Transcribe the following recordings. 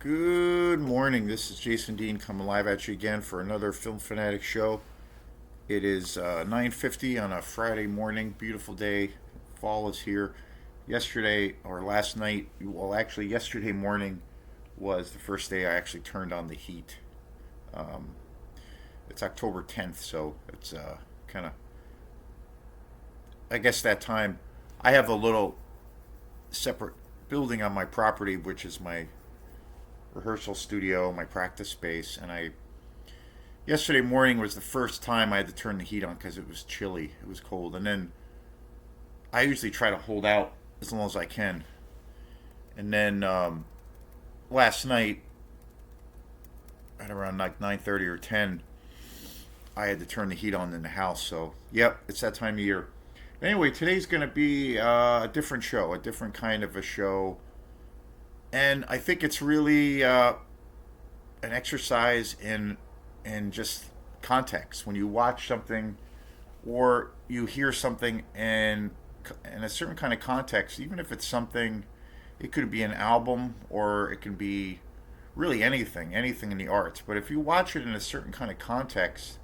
Good morning. This is Jason Dean coming live at you again for another Film Fanatic show. It is 9:50 on a Friday morning. Beautiful day. Fall is here. Yesterday or last night, well, actually, yesterday morning was the first day I actually turned on the heat. Um, it's October 10th, so it's kind of, I guess, that time. I have a little separate building on my property, which is my rehearsal studio, my practice space, and I yesterday morning was the first time I had to turn the heat on because it was chilly, it was cold, and then I usually try to hold out as long as I can, and then last night at around like 9:30 or 10, I had to turn the heat on in the house. So yep, it's that time of year. Anyway, today's going to be a different show, a different kind of a show, and I think it's really an exercise in just context. When you watch something or you hear something in a certain kind of context, even if it's something, it could be an album or it can be really anything in the arts. But if you watch it in a certain kind of context,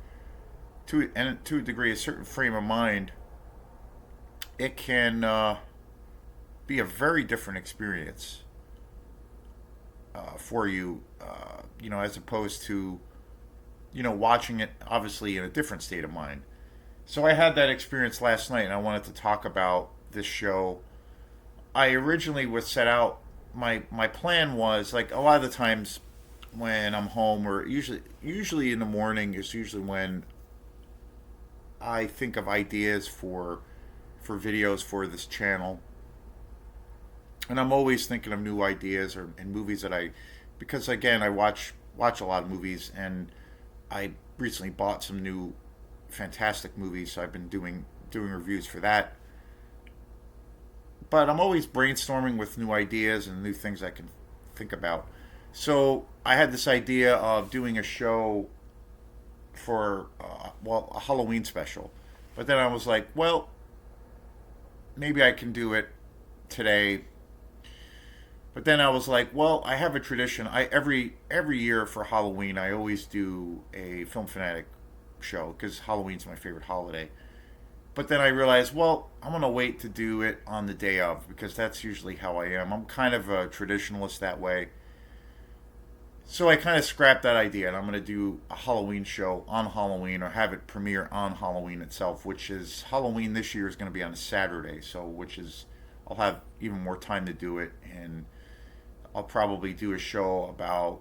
to a degree, a certain frame of mind, it can be a very different experience for you. As opposed to watching it obviously in a different state of mind. So I had that experience last night, and I wanted to talk about this show. I originally was set out. My plan was like a lot of the times when I'm home, or usually in the morning is usually when I think of ideas for videos for this channel, and I'm always thinking of new ideas or and movies that because again I watch a lot of movies, and I recently bought some new fantastic movies, so I've been doing reviews for that. But I'm always brainstorming with new ideas and new things I can think about. So I had this idea of doing a show for a Halloween special, but then I was like, well, maybe I can do it today. But then I was like, well, I have a tradition. I every year for Halloween, I always do a Film Fanatic show because Halloween's my favorite holiday. But then I realized, well, I'm gonna wait to do it on the day of because that's usually how I am. I'm kind of a traditionalist that way. So I kind of scrapped that idea, and I'm gonna do a Halloween show on Halloween, or have it premiere on Halloween itself, which is Halloween this year is gonna be on a Saturday, so which is I'll have even more time to do it, and I'll probably do a show about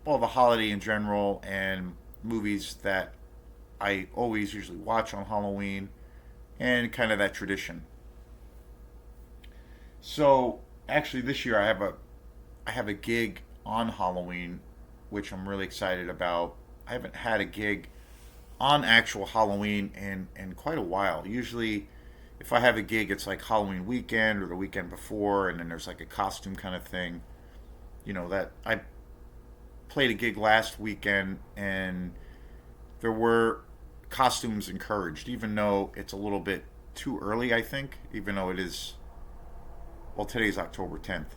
the holiday in general and movies that I always usually watch on Halloween and kind of that tradition. So actually this year I have a gig on Halloween, which I'm really excited about. I haven't had a gig on actual Halloween in quite a while. Usually if I have a gig, it's like Halloween weekend or the weekend before, and then there's like a costume kind of thing. That I played a gig last weekend, and there were costumes encouraged, even though it's a little bit too early, I think, even though it is, well, today's October 10th.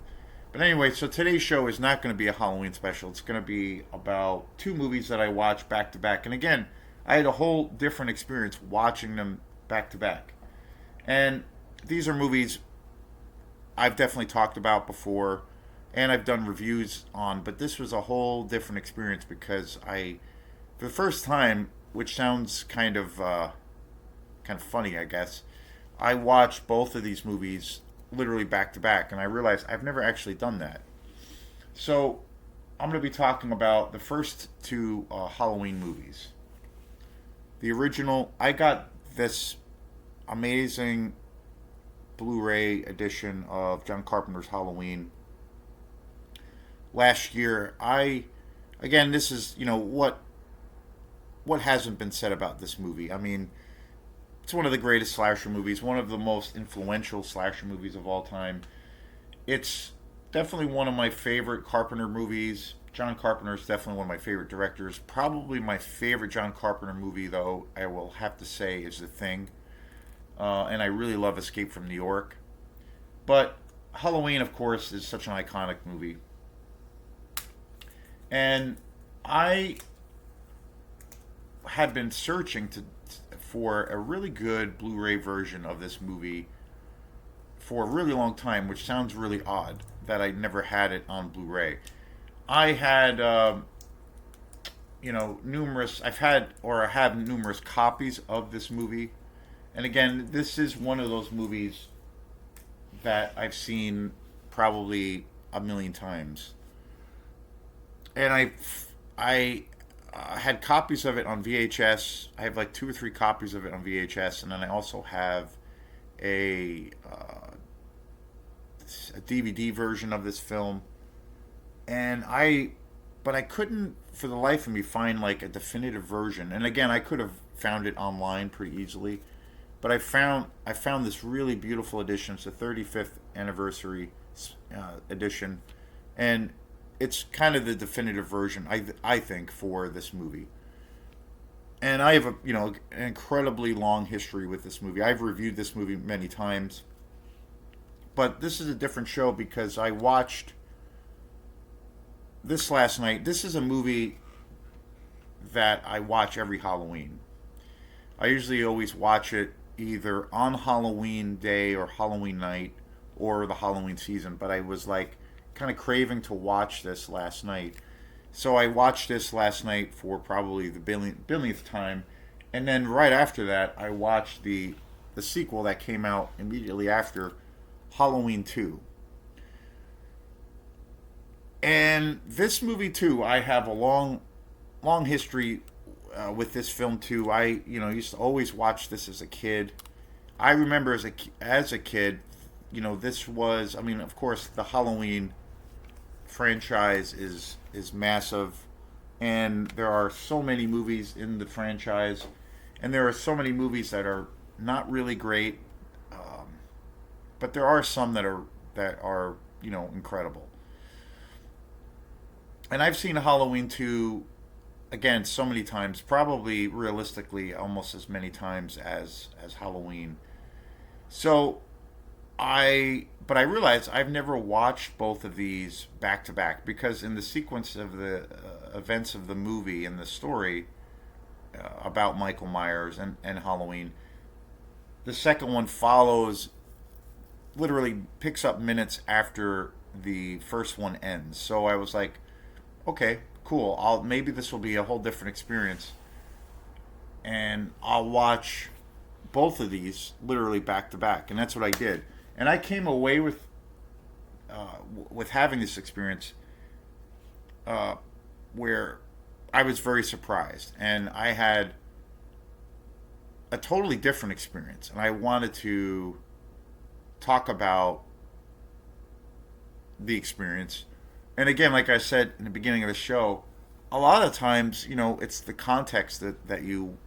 But anyway, so today's show is not going to be a Halloween special. It's going to be about two movies that I watched back to back. And again, I had a whole different experience watching them back to back. And these are movies I've definitely talked about before and I've done reviews on, but this was a whole different experience because for the first time, which sounds kind of funny, I guess, I watched both of these movies literally back to back, and I realized I've never actually done that. So I'm going to be talking about the first two Halloween movies. The original, I got this amazing Blu-ray edition of John Carpenter's Halloween last year. Again, this is what hasn't been said about this movie. I mean, it's one of the greatest slasher movies, one of the most influential slasher movies of all time. It's definitely one of my favorite Carpenter movies. John Carpenter is definitely one of my favorite directors. Probably my favorite John Carpenter movie, though, I will have to say, is The Thing. And I really love Escape from New York. But Halloween, of course, is such an iconic movie. And I had been searching for a really good Blu-ray version of this movie for a really long time, which sounds really odd that I never had it on Blu-ray. I had, numerous. I've had or I have numerous copies of this movie, and again, this is one of those movies that I've seen probably a million times, and I had copies of it on VHS. I have like two or three copies of it on VHS, and then I also have a DVD version of this film. And but I couldn't for the life of me find like a definitive version. And again, I could have found it online pretty easily, but I found this really beautiful edition. It's the 35th anniversary edition, and it's kind of the definitive version I think for this movie. And I have an incredibly long history with this movie. I've reviewed this movie many times, but this is a different show because I watched this last night. This is a movie that I watch every Halloween. I usually always watch it either on Halloween day or Halloween night or the Halloween season, but I was like kind of craving to watch this last night. So I watched this last night for probably the billionth time, and then right after that, I watched the sequel that came out immediately after, Halloween 2. And this movie too, I have a long history with this film too. I used to always watch this as a kid. I remember as a kid, this was. I mean, of course, the Halloween franchise is massive, and there are so many movies in the franchise, and there are so many movies that are not really great, but there are some that are incredible. And I've seen Halloween 2 again so many times, probably realistically almost as many times as Halloween. So but I realized I've never watched both of these back to back because in the sequence of the events of the movie and the story about Michael Myers and Halloween, the second one follows, literally picks up minutes after the first one ends. So I was like, okay, cool. Maybe this will be a whole different experience, and I'll watch both of these literally back to back, and that's what I did. And I came away with having this experience uh, where I was very surprised, and I had a totally different experience, and I wanted to talk about the experience. And again, like I said in the beginning of the show, a lot of times, it's the context that you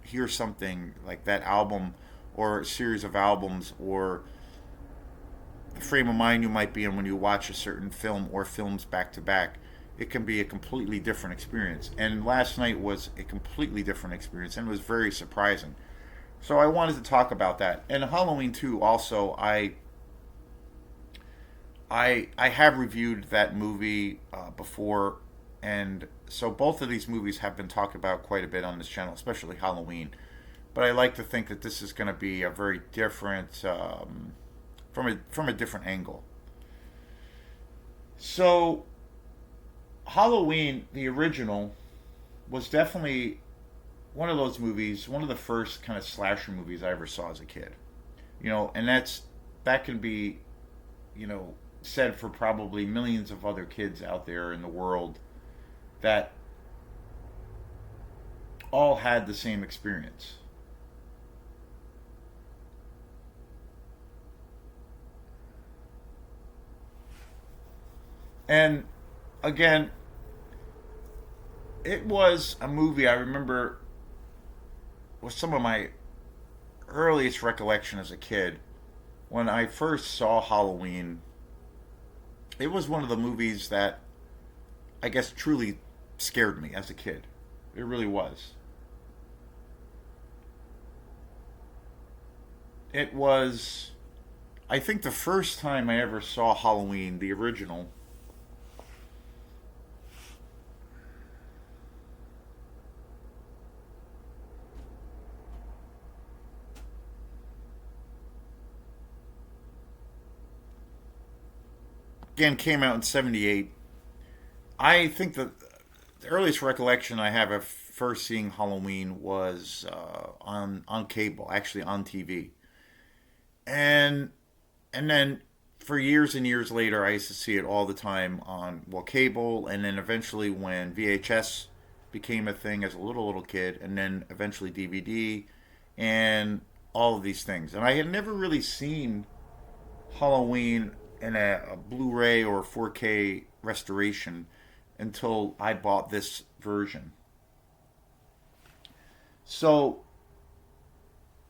hear something like that album or a series of albums or the frame of mind you might be in when you watch a certain film or films back to back. It can be a completely different experience. And last night was a completely different experience and was very surprising. So I wanted to talk about that. And Halloween 2 also, I have reviewed that movie before, and so both of these movies have been talked about quite a bit on this channel, especially Halloween. But I like to think that this is going to be a very different, from a different angle. So Halloween, the original, was definitely one of those movies, one of the first kind of slasher movies I ever saw as a kid. And that can be, said for probably millions of other kids out there in the world that all had the same experience. And again, it was a movie I remember was some of my earliest recollection as a kid. When I first saw Halloween, it was one of the movies that I guess truly scared me as a kid. It really was. It was, I think, the first time I ever saw Halloween, the original, again came out in '78. I think the earliest recollection I have of first seeing Halloween was on cable, actually on TV, and and then for years and years later, I used to see it all the time on cable, and then eventually when VHS became a thing as a little kid, and then eventually DVD, and all of these things. And I had never really seen Halloween in a Blu-ray or 4K restoration until I bought this version. So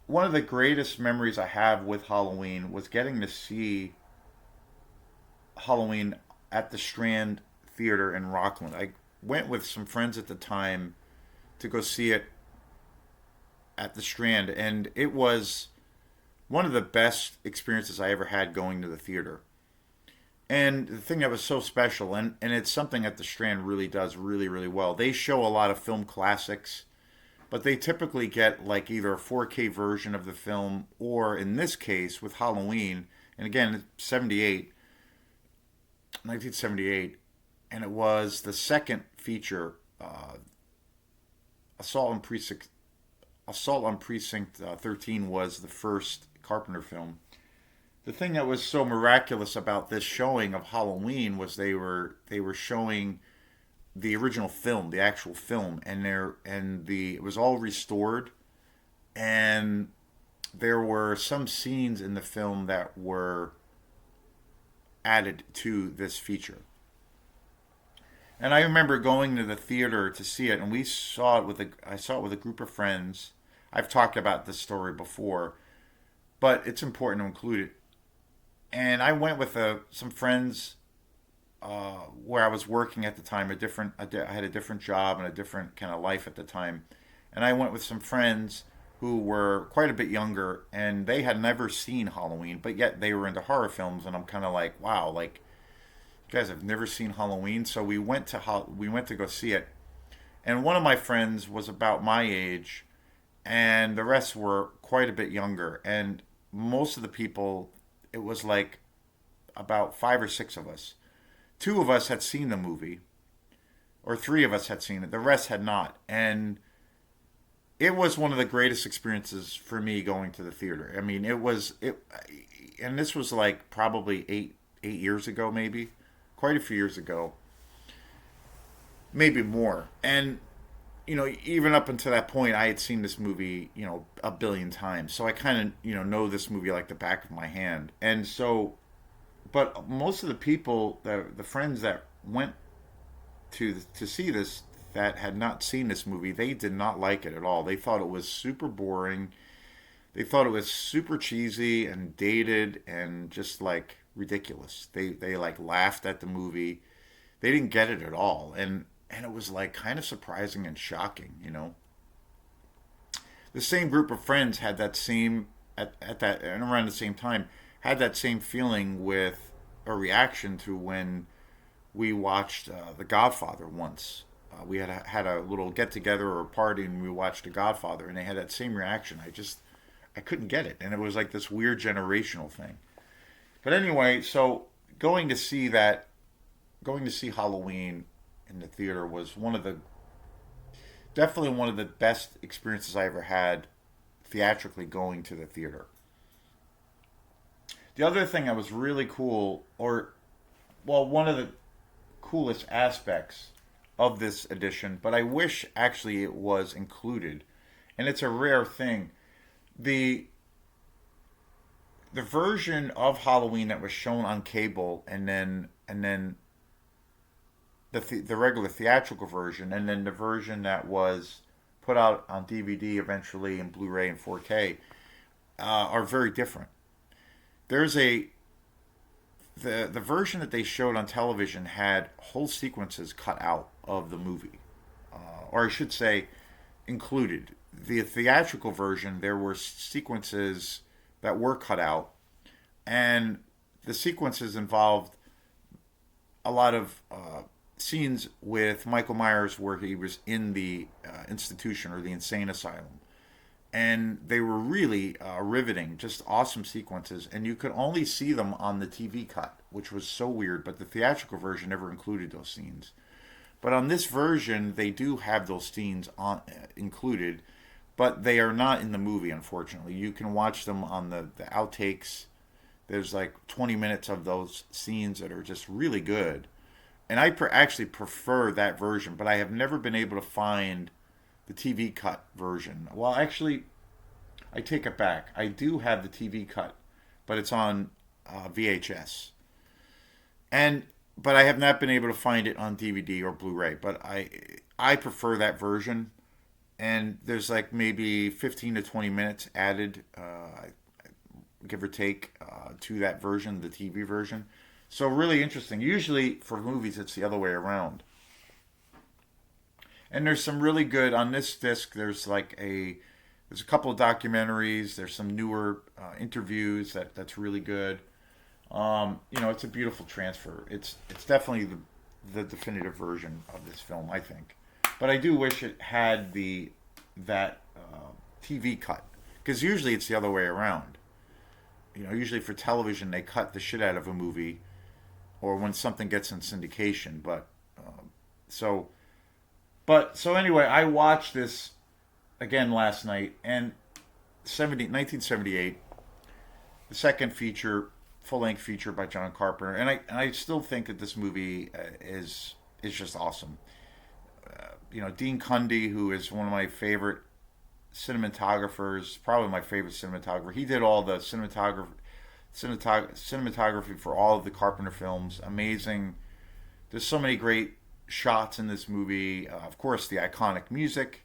one of the greatest memories I have with Halloween was getting to see Halloween at the Strand Theater in Rockland. I went with some friends at the time to go see it at the Strand, and it was one of the best experiences I ever had going to the theater. And the thing that was so special, and it's something that the Strand really does really well. They show a lot of film classics, but they typically get like either a 4K version of the film, or in this case with Halloween, and again, 78, 1978, and it was the second feature, Assault on Precinct Assault on Precinct 13 was the first Carpenter film. The thing that was so miraculous about this showing of Halloween was they were showing the original film, the actual film, and it was all restored, and there were some scenes in the film that were added to this feature. And I remember going to the theater to see it, and I saw it with a group of friends. I've talked about this story before, but it's important to include it. And I went with some friends where I was working at the time. I had a different job and a different kind of life at the time, and I went with some friends who were quite a bit younger, and they had never seen Halloween, but yet they were into horror films, and I'm kind of like, wow, like you guys have never seen Halloween. So we went to go see it, and one of my friends was about my age, and the rest were quite a bit younger, and most of the people, it was like about five or six of us. Two of us had seen the movie, or three of us had seen it. The rest had not, and it was one of the greatest experiences for me going to the theater. I mean, and this was like probably 8 years ago, maybe, quite a few years ago, maybe more. And even up until that point, I had seen this movie, a billion times. So I kind of, know this movie like the back of my hand. And so, but most of the people, the friends that went to see this that had not seen this movie, they did not like it at all. They thought it was super boring. They thought it was super cheesy and dated and just like ridiculous. They like laughed at the movie. They didn't get it at all. And it was like kind of surprising and shocking. The same group of friends had that same at that and around the same time had that same feeling with a reaction to when we watched The Godfather once. We had a little get together or a party, and we watched The Godfather, and they had that same reaction. I couldn't get it, and it was like this weird generational thing. But anyway, so going to see Halloween in the theater was definitely one of the best experiences I ever had theatrically going to the theater. The other thing that was really cool, one of the coolest aspects of this edition, but I wish actually it was included, and it's a rare thing. The the version of Halloween that was shown on cable, and then the regular theatrical version, and then the version that was put out on DVD eventually in Blu-ray and 4K, are very different. There's the version that they showed on television had whole sequences cut out of the movie, or I should say, included. The theatrical version, there were sequences that were cut out, and the sequences involved a lot of scenes with Michael Myers where he was in the institution or the insane asylum. and they were really riveting, just awesome sequences. And you could only see them on the TV cut, which was so weird. But the theatrical version never included those scenes. But on this version, they do have those scenes included, but they are not in the movie. Unfortunately, you can watch them on the outtakes. There's like 20 minutes of those scenes that are just really good, and I actually prefer that version. But I have never been able to find the TV cut version. Well, actually, I take it back. I do have the TV cut, but it's on VHS, and but I have not been able to find it on DVD or Blu-ray. But I prefer that version, and there's like maybe 15 to 20 minutes added, give or take, to that version, the TV version. So really interesting. Usually for movies, it's the other way around. And there's some really good on this disc. There's a couple of documentaries. There's some newer interviews that's really good. It's a beautiful transfer. It's definitely the definitive version of this film, I think. But I do wish it had that TV cut, because usually it's the other way around. Usually for television they cut the shit out of a movie, or when something gets in syndication. So so anyway, I watched this again last night, and 1978, the second feature, full length feature by John Carpenter, and I still think that this movie is just awesome. Dean Cundy, who is one of my favorite cinematographers, probably my favorite cinematographer. He did all the cinematography for all of the Carpenter films. Amazing. There's so many great shots in this movie. Of course, the iconic music.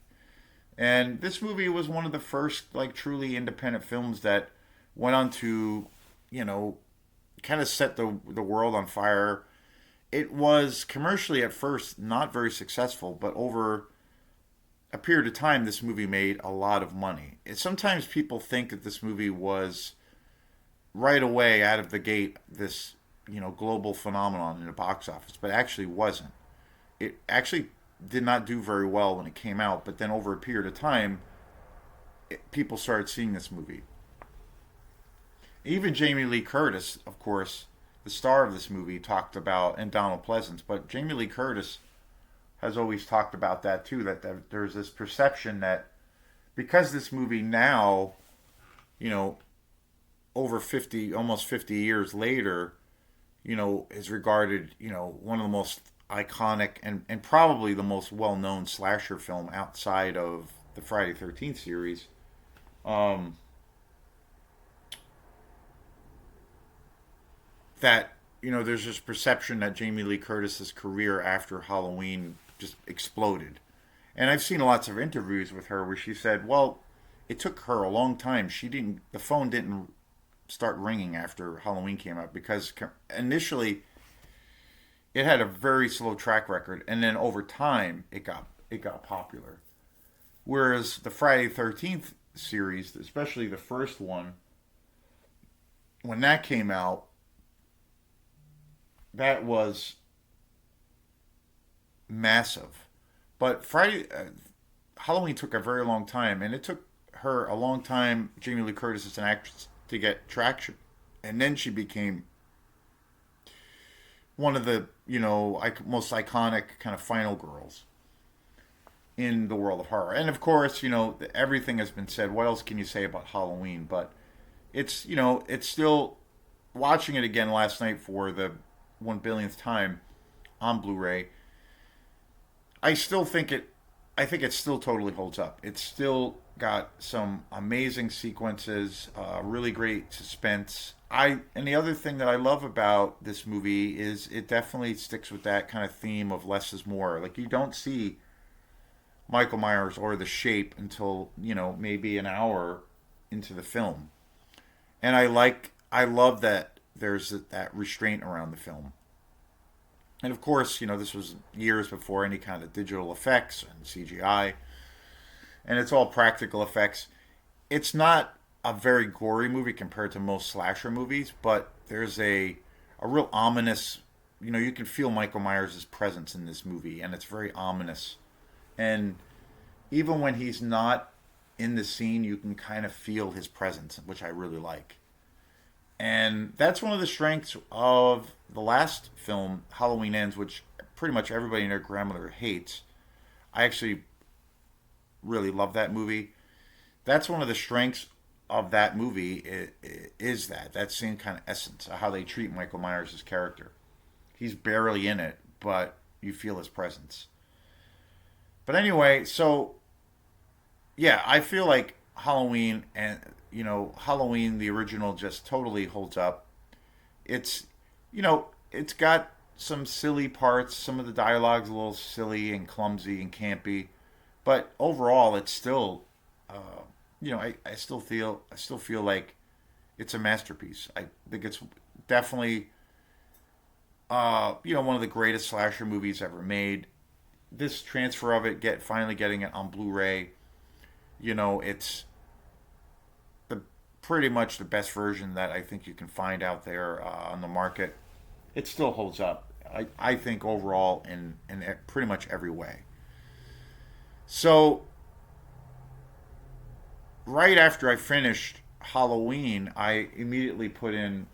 And this movie was one of the first, like, truly independent films that went on to, kind of set the world on fire. It was commercially at first not very successful, but over a period of time, this movie made a lot of money. Sometimes people think that this movie was right away out of the gate this global phenomenon in the box office, but actually wasn't. It actually did not do very well when it came out, but then over a period of time, people started seeing this movie. Even Jamie Lee Curtis, of course, the star of this movie, talked about, and Donald Pleasance, but Jamie Lee Curtis has always talked about that too, that there's this perception that because this movie now, over 50, almost 50 years later, is regarded, one of the most iconic and probably the most well-known slasher film outside of the Friday 13th series. That there's this perception that Jamie Lee Curtis's career after Halloween just exploded. And I've seen lots of interviews with her where she said, well, it took her a long time. The phone didn't start ringing after Halloween came out, because initially it had a very slow track record, and then over time it got popular. Whereas the Friday 13th series, especially the first one, when that came out, that was massive. But Halloween took a very long time, and it took her a long time, Jamie Lee Curtis as an actress, to get traction, and then she became one of the most iconic kind of final girls in the world of horror. And of course, everything has been said. What else can you say about Halloween? But it's still, watching it again last night for the 1 billionth time on Blu-ray. I think it still totally holds up. It's still got some amazing sequences, really great suspense. And the other thing that I love about this movie is it definitely sticks with that kind of theme of less is more. Like, you don't see Michael Myers or the Shape until maybe an hour into the film, and I love that there's that restraint around the film. And of course, this was years before any kind of digital effects and CGI, and it's all practical effects. It's not a very gory movie compared to most slasher movies, but there's a real ominous, you can feel Michael Myers' presence in this movie, and it's very ominous. And even when he's not in the scene, you can kind of feel his presence, which I really like. And that's one of the strengths of the last film, Halloween Ends, which pretty much everybody and their grandmother hates. I actually really love that movie. That's one of the strengths of that movie is that same kind of essence of how they treat Michael Myers' character. He's barely in it, but you feel his presence. But anyway, so yeah, I feel like Halloween and Halloween the original just totally holds up. It's it's got some silly parts. Some of the dialogue's a little silly and clumsy and campy, but overall, it's still I still feel like it's a masterpiece. I think it's definitely one of the greatest slasher movies ever made. This transfer of it, finally getting it on Blu-ray, it's the pretty much the best version that I think you can find out there on the market. It still holds up. I think overall in pretty much every way. So right after I finished Halloween, I immediately put in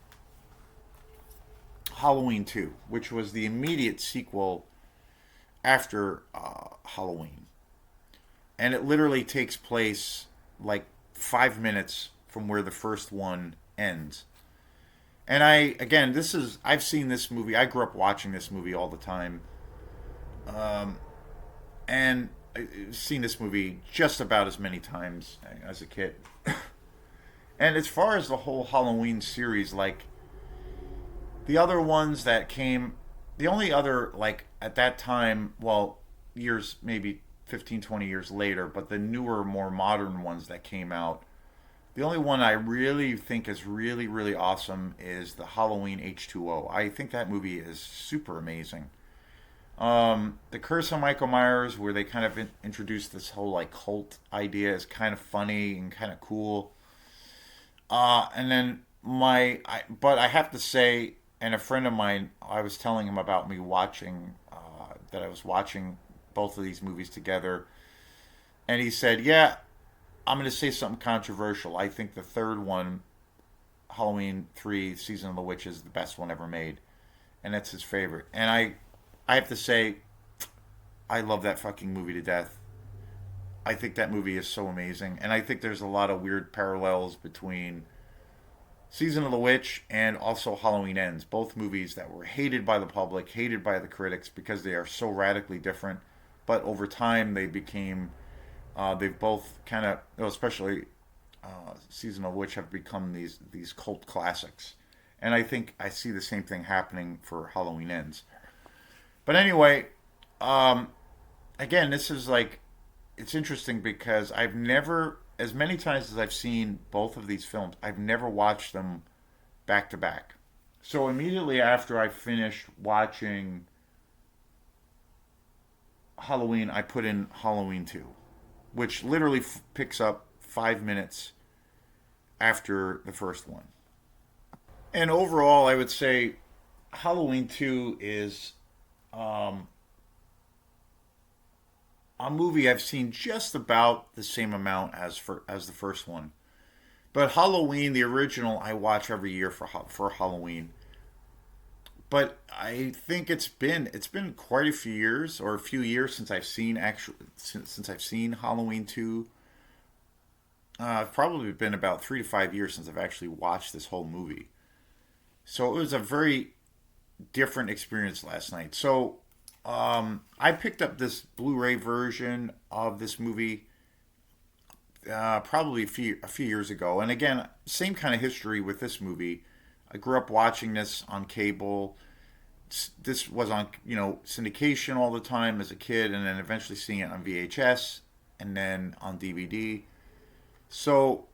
Halloween 2, which was the immediate sequel after Halloween. And it literally takes place like 5 minutes from where the first one ends. And I've seen this movie. I grew up watching this movie all the time. And I've seen this movie just about as many times as a kid. And as far as the whole Halloween series, like the other ones that came, the only other, like at that time, well, years, maybe 15, 20 years later, but the newer, more modern ones that came out, the only one I really think is really, really awesome is the Halloween H2O. I think that movie is super amazing. The Curse of Michael Myers, where they kind of introduced this whole like cult idea, is kind of funny and kind of cool. And then but I have to say, and a friend of mine, I was telling him about me watching, that I was watching both of these movies together, and he said, "Yeah, I'm going to say something controversial. I think the third one, Halloween 3: Season of the Witch, is the best one ever made, and that's his favorite." And I have to say, I love that fucking movie to death. I think that movie is so amazing, and I think there's a lot of weird parallels between Season of the Witch and also Halloween Ends. Both movies that were hated by the public, hated by the critics because they are so radically different. But over time, they've both kind of, especially Season of the Witch, have become these cult classics. And I think I see the same thing happening for Halloween Ends. But anyway, um, again, this is like, it's interesting because I've never, as many times as I've seen both of these films, I've never watched them back to back. So immediately after I finished watching Halloween, I put in Halloween 2, which literally picks up 5 minutes after the first one. And overall, I would say Halloween 2 is um, a movie I've seen just about the same amount as the first one. But Halloween, the original, I watch every year for Halloween. But I think it's been quite a few years, or a few years since I've seen since I've seen Halloween 2. It's probably been about 3 to 5 years since I've actually watched this whole movie. So it was a very different experience last night. So I picked up this Blu-ray version of this movie probably a few years ago, and again, same kind of history with this movie. I grew up watching this on cable. This was on syndication all the time as a kid, and then eventually seeing it on VHS and then on DVD. So,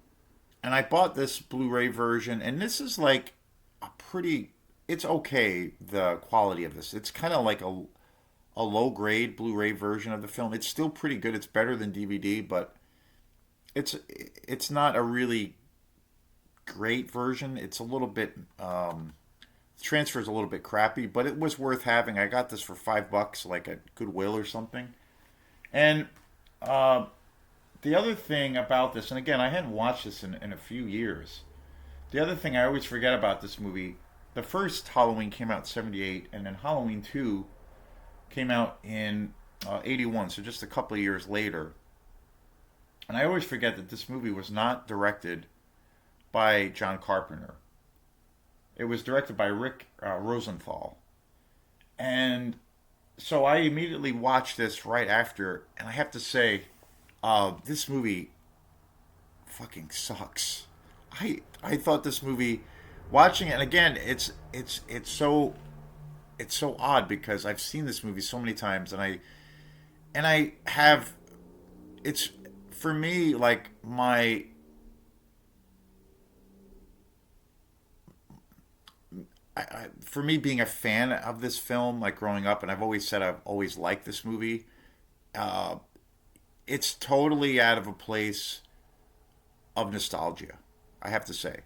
and I bought this Blu-ray version, and this is like a pretty. It's okay. The quality of this, it's kind of like a low grade Blu-ray version of the film. It's still pretty good. It's better than DVD, but it's not a really great version. It's a little bit transfer is a little bit crappy, but it was worth having. I got this for $5, like at Goodwill or something. And the other thing about this, and again, I hadn't watched this in a few years. The other thing I always forget about this movie, the first Halloween came out in 78, and then Halloween 2 came out in 81, so just a couple of years later. And I always forget that this movie was not directed by John Carpenter. It was directed by Rick Rosenthal. And so I immediately watched this right after, and I have to say, this movie fucking sucks. I thought this movie, watching it, and again, it's so odd because I've seen this movie so many times, and I have it's for me like for me being a fan of this film, like growing up, and I've always said I've always liked this movie. Uh, it's totally out of a place of nostalgia, I have to say.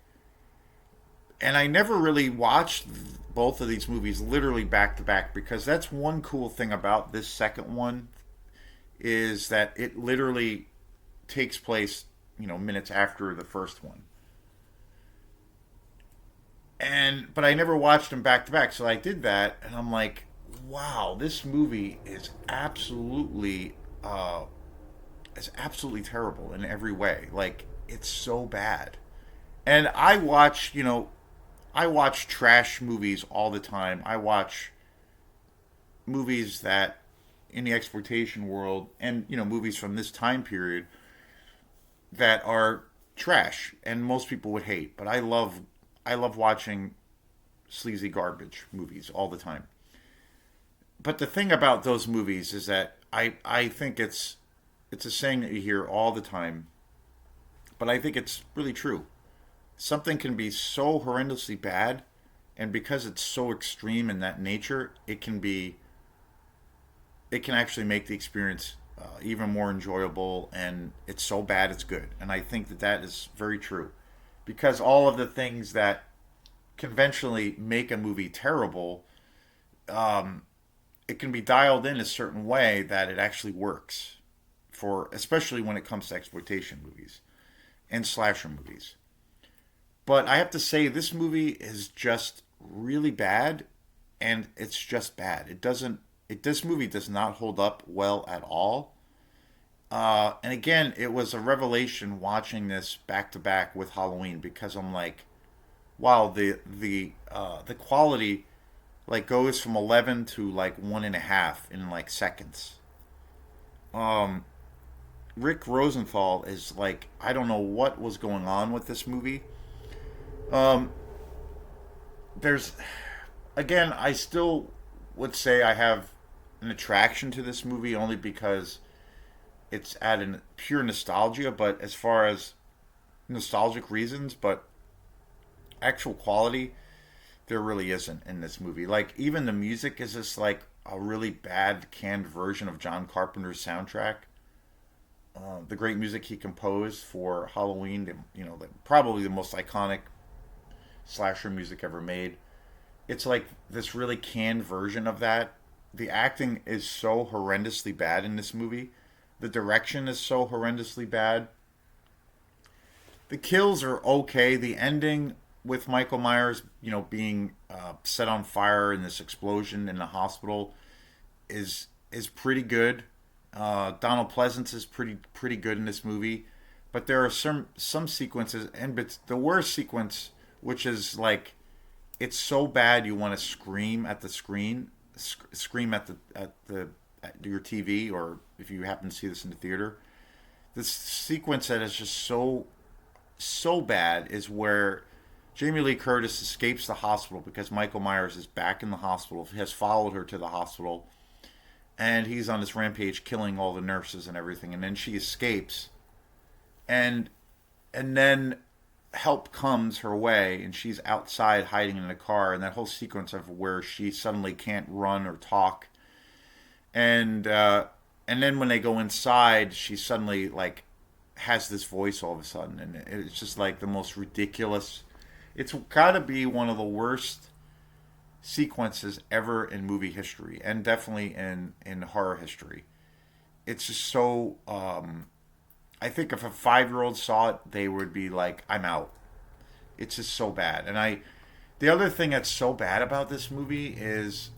And I never really watched both of these movies literally back to back because that's one cool thing about this second one is that it literally takes place, minutes after the first one. And but I never watched them back to back, so I did that, and I'm like, wow, this movie uh, is absolutely terrible in every way. Like it's so bad. And I watch trash movies all the time. I watch movies that in the exploitation world and movies from this time period that are trash and most people would hate, but I love watching sleazy garbage movies all the time. But the thing about those movies is that I think it's a saying that you hear all the time, but I think it's really true. Something can be so horrendously bad, and because it's so extreme in that nature, it can actually make the experience even more enjoyable, and it's so bad it's good. And I think that that is very true, because all of the things that conventionally make a movie terrible, um, it can be dialed in a certain way that it actually works for, especially when it comes to exploitation movies and slasher movies. But I have to say, this movie is just really bad, and it's just bad. It doesn't. This movie does not hold up well at all. And again, it was a revelation watching this back to back with Halloween because I'm like, wow, the quality like goes from 11 to like 1.5 in like seconds. Um, Rick Rosenthal is like, I don't know what was going on with this movie. Um, there's again, I still would say I have an attraction to this movie only because it's at an pure nostalgia. But as far as nostalgic reasons, but actual quality, there really isn't in this movie. Like even the music is just like a really bad canned version of John Carpenter's soundtrack. The great music he composed for Halloween, probably the most iconic slasher music ever made. It's like this really canned version of that. The acting is so horrendously bad in this movie. The direction is so horrendously bad. The kills are okay. The ending with Michael Myers, being set on fire in this explosion in the hospital is pretty good. Donald Pleasance is pretty good in this movie, but there are some sequences, and but the worst sequence, which is like it's so bad you want to scream at the screen, scream at your TV, or if you happen to see this in the theater. This sequence that is just so bad is where Jamie Lee Curtis escapes the hospital because Michael Myers is back in the hospital, has followed her to the hospital, and he's on this rampage killing all the nurses and everything, and then she escapes, and then help comes her way, and she's outside hiding in a car, and that whole sequence of where she suddenly can't run or talk, and then when they go inside, she suddenly like has this voice all of a sudden, and it's just like the most ridiculous. It's got to be one of the worst sequences ever in movie history, and definitely in horror history. It's just so I think if a 5-year-old saw it, they would be like, "I'm out." It's just so bad. And the other thing that's so bad about this movie is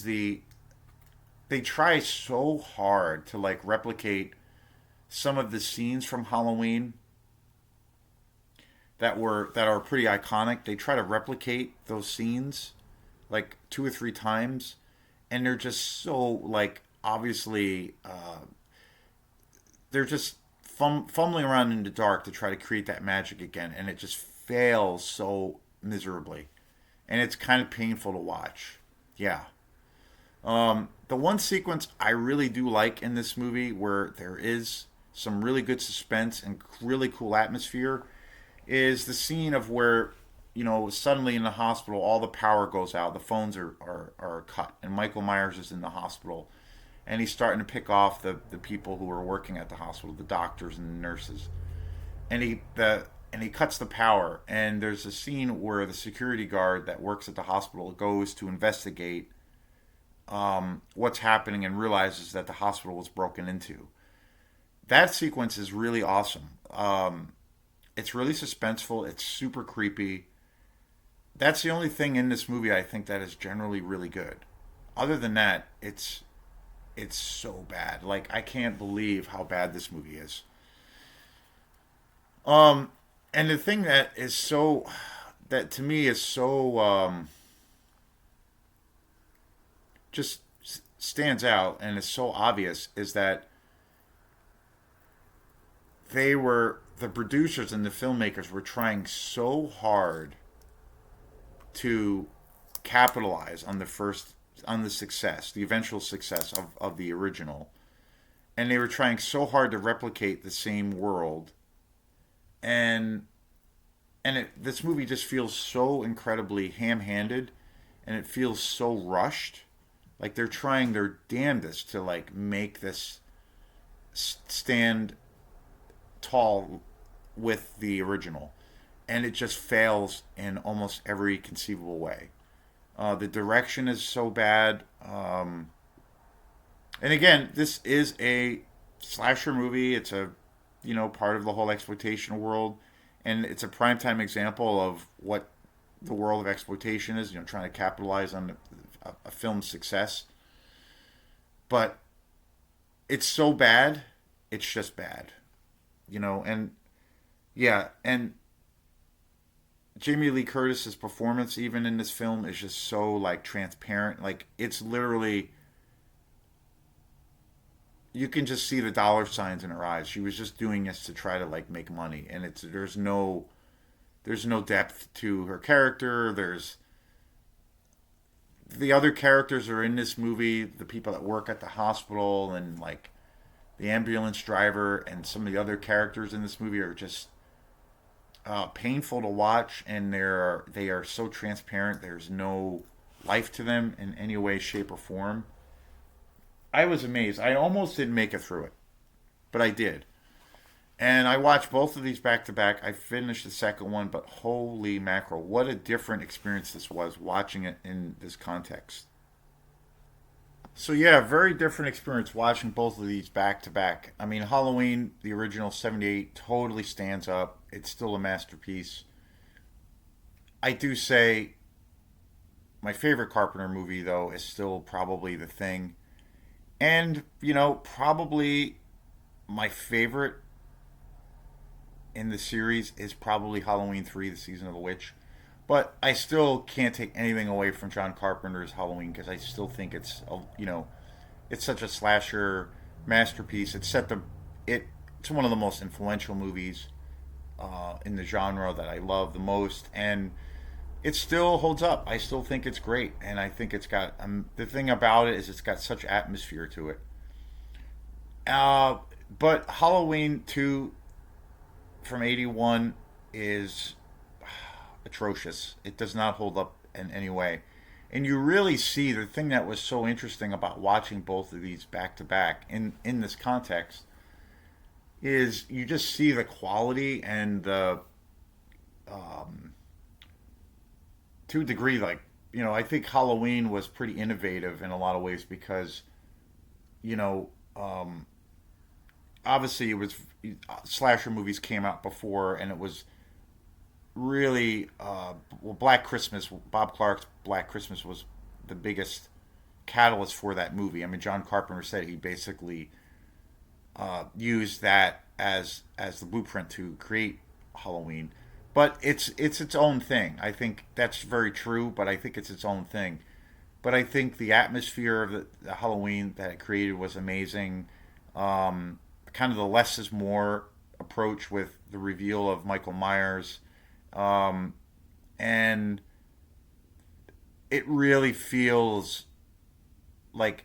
they try so hard to like replicate some of the scenes from Halloween that are pretty iconic. They try to replicate those scenes like 2 or 3 times, and they're just so like obviously they're just fumbling around in the dark to try to create that magic again, and it just fails so miserably, and it's kind of painful to watch. Yeah. The one sequence I really do like in this movie where there is some really good suspense and really cool atmosphere is the scene of where, suddenly in the hospital all the power goes out, the phones are cut, and Michael Myers is in the hospital, and he's starting to pick off the people who are working at the hospital, the doctors and the nurses, and he cuts the power, and there's a scene where the security guard that works at the hospital goes to investigate what's happening and realizes that the hospital was broken into. That sequence is really awesome. It's really suspenseful. It's super creepy. That's the only thing in this movie I think that is generally really good. Other than that, it's so bad. Like I can't believe how bad this movie is. Um, and the thing that to me is so just stands out and is so obvious is that the producers and the filmmakers were trying so hard to capitalize on the success, the eventual success of the original. And they were trying so hard to replicate the same world. And this movie just feels so incredibly ham-handed, and it feels so rushed. Like they're trying their damnedest to like make this stand tall with the original, and it just fails in almost every conceivable way. The direction is so bad, and again, this is a slasher movie. It's a part of the whole exploitation world, and it's a primetime example of what the world of exploitation is. Trying to capitalize on a film's success, but it's so bad, it's just bad, and yeah, and Jamie Lee Curtis's performance even in this film is just so like transparent. Like it's literally you can just see the dollar signs in her eyes. She was just doing this to try to like make money, and there's no depth to her character. There's the other characters are in this movie, the people that work at the hospital and like the ambulance driver and some of the other characters in this movie are just painful to watch, and they are so transparent. There's no life to them in any way, shape, or form. I was amazed. I almost didn't make it through it, but I did. And I watched both of these back to back. I finished the second one, but holy mackerel, what a different experience this was watching it in this context. So yeah, very different experience watching both of these back to back. I mean, Halloween, the original '78, totally stands up. It's still a masterpiece. I do say my favorite Carpenter movie though is still probably The Thing, and probably my favorite in the series is probably Halloween 3: The Season of the Witch. But I still can't take anything away from John Carpenter's Halloween because I still think it's such a slasher masterpiece. It's one of the most influential movies in the genre that I love the most, and it still holds up. I still think it's great, and I think it's got the thing about it is it's got such atmosphere to it. Uh, but Halloween 2 from '81 is atrocious. It does not hold up in any way. And you really see the thing that was so interesting about watching both of these back to back in this context is you just see the quality and the to a degree like I think Halloween was pretty innovative in a lot of ways because you know um, obviously it was slasher movies came out before, and it was really well, Black Christmas. Bob Clark's Black Christmas was the biggest catalyst for that movie. I mean, John Carpenter said he basically used that as the blueprint to create Halloween. But it's its own thing. I think that's very true. But I think it's its own thing. But I think the atmosphere of the Halloween that it created was amazing. Kind of the less is more approach with the reveal of Michael Myers, and it really feels like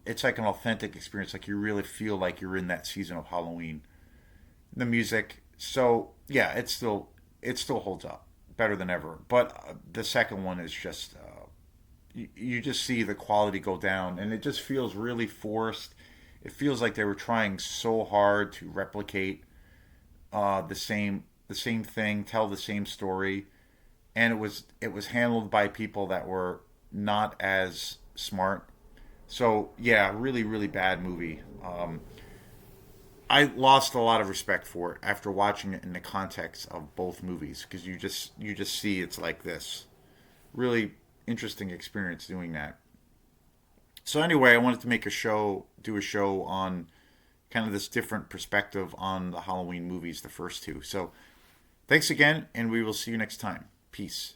it's like an authentic experience. Like you really feel like you're in that season of Halloween. The music, so yeah, it still holds up better than ever. But the second one is just you just see the quality go down, and it just feels really forced. It feels like they were trying so hard to replicate the same thing, tell the same story, and it was handled by people that were not as smart. So yeah, really really bad movie. I lost a lot of respect for it after watching it in the context of both movies because you just see it's like this really interesting experience doing that. So anyway, I wanted to do a show on kind of this different perspective on the Halloween movies, the first two. So thanks again, and we will see you next time. Peace.